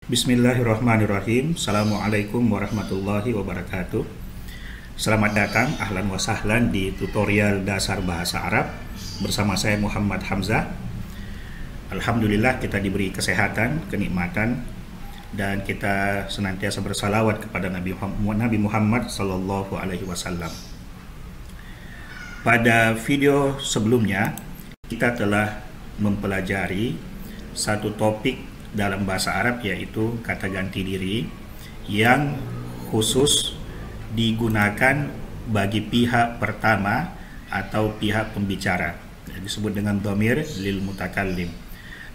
Bismillahirrahmanirrahim. Assalamualaikum warahmatullahi wabarakatuh. Selamat datang, ahlan wa sahlan di tutorial dasar bahasa Arab bersama saya Muhammad Hamzah. Alhamdulillah kita diberi kesehatan, kenikmatan, dan kita senantiasa bersalawat kepada Nabi Muhammad sallallahu alaihi wasallam. Pada video sebelumnya kita telah mempelajari satu topik dalam bahasa Arab, yaitu kata ganti diri yang khusus digunakan bagi pihak pertama atau pihak pembicara, disebut dengan dhamir lil mutakallim.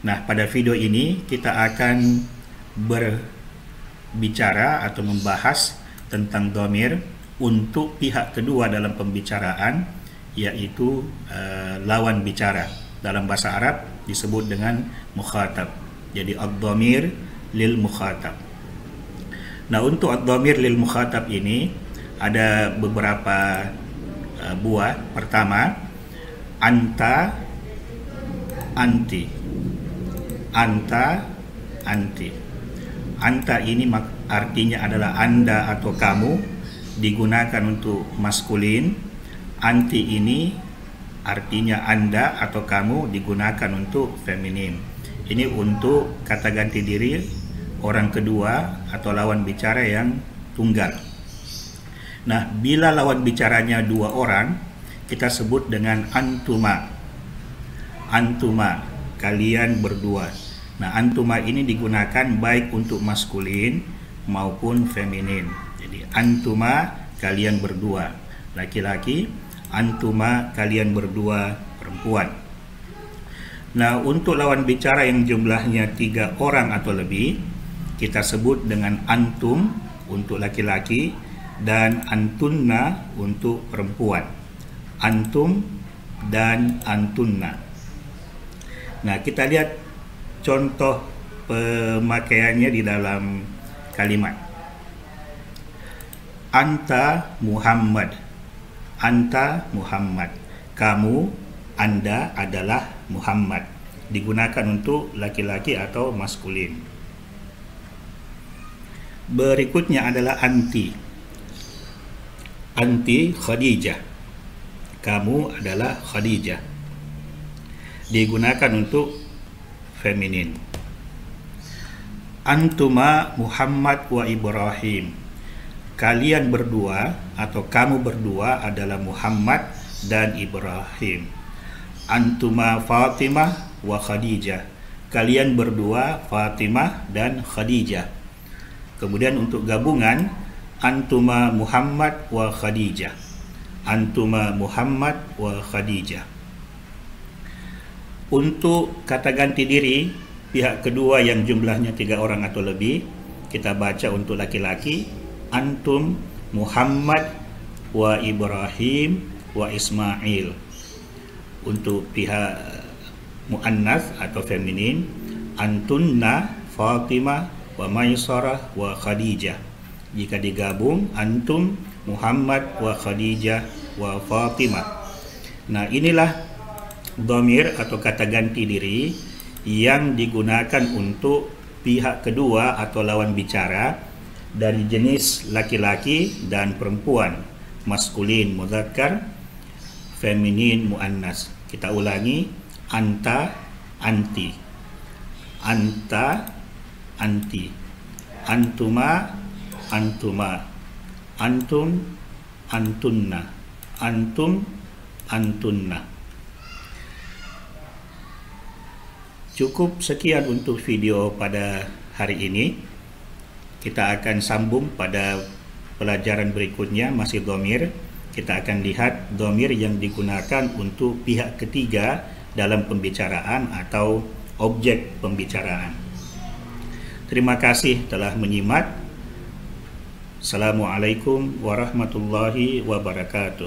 Nah, pada video ini kita akan berbicara atau membahas tentang dhamir untuk pihak kedua dalam pembicaraan, yaitu lawan bicara. Dalam bahasa Arab disebut dengan mukhatab. Jadi ad-dhamir lil mukhatab. Nah, untuk ad-dhamir lil mukhatab ini ada beberapa buah. Pertama, anta, anti. Anta, anti. Anta ini artinya adalah anda atau kamu, digunakan untuk maskulin. Anti ini artinya anda atau kamu, digunakan untuk feminin. Ini untuk kata ganti diri orang kedua atau lawan bicara yang tunggal. Nah, bila lawan bicaranya dua orang, kita sebut dengan antuma. Antuma, kalian berdua. Nah, antuma ini digunakan baik untuk maskulin maupun feminin. Jadi antuma, kalian berdua laki-laki, antuma, kalian berdua perempuan. Nah, untuk lawan bicara yang jumlahnya 3 orang atau lebih, kita sebut dengan antum untuk laki-laki dan antunna untuk perempuan. Antum dan antunna. Nah, kita lihat contoh pemakaiannya di dalam kalimat. Anta Muhammad. Anta Muhammad. Kamu, anda adalah Muhammad. Digunakan untuk laki-laki atau maskulin. Berikutnya adalah anti. Anti Khadijah. Kamu adalah Khadijah. Digunakan untuk feminin. Antuma Muhammad wa Ibrahim. Kalian berdua atau kamu berdua adalah Muhammad dan Ibrahim. Antuma Fatimah wa Khadijah. Kalian berdua Fatimah dan Khadijah. Kemudian untuk gabungan, antuma Muhammad wa Khadijah. Antuma Muhammad wa Khadijah. Untuk kata ganti diri pihak kedua yang jumlahnya 3 orang atau lebih, kita baca untuk laki-laki, antum Muhammad wa Ibrahim wa Ismail. Untuk pihak muannas atau feminin, antunna Fatimah wa Maisarah wa Khadijah. Jika digabung, antum Muhammad wa Khadijah wa Fatimah. Nah, inilah dhamir atau kata ganti diri yang digunakan untuk pihak kedua atau lawan bicara dari jenis laki-laki dan perempuan, maskulin mudzakkar, feminin muannas. Kita ulangi, anta, anti. Anta, anti. Antuma, antuma. Antum, antunna. Antum, antunna. Cukup sekian untuk video pada hari ini. Kita akan sambung pada pelajaran berikutnya, masih dhamir. Kita akan lihat dhamir yang digunakan untuk pihak ketiga dalam pembicaraan atau objek pembicaraan. Terima kasih telah menyimak. Assalamualaikum warahmatullahi wabarakatuh.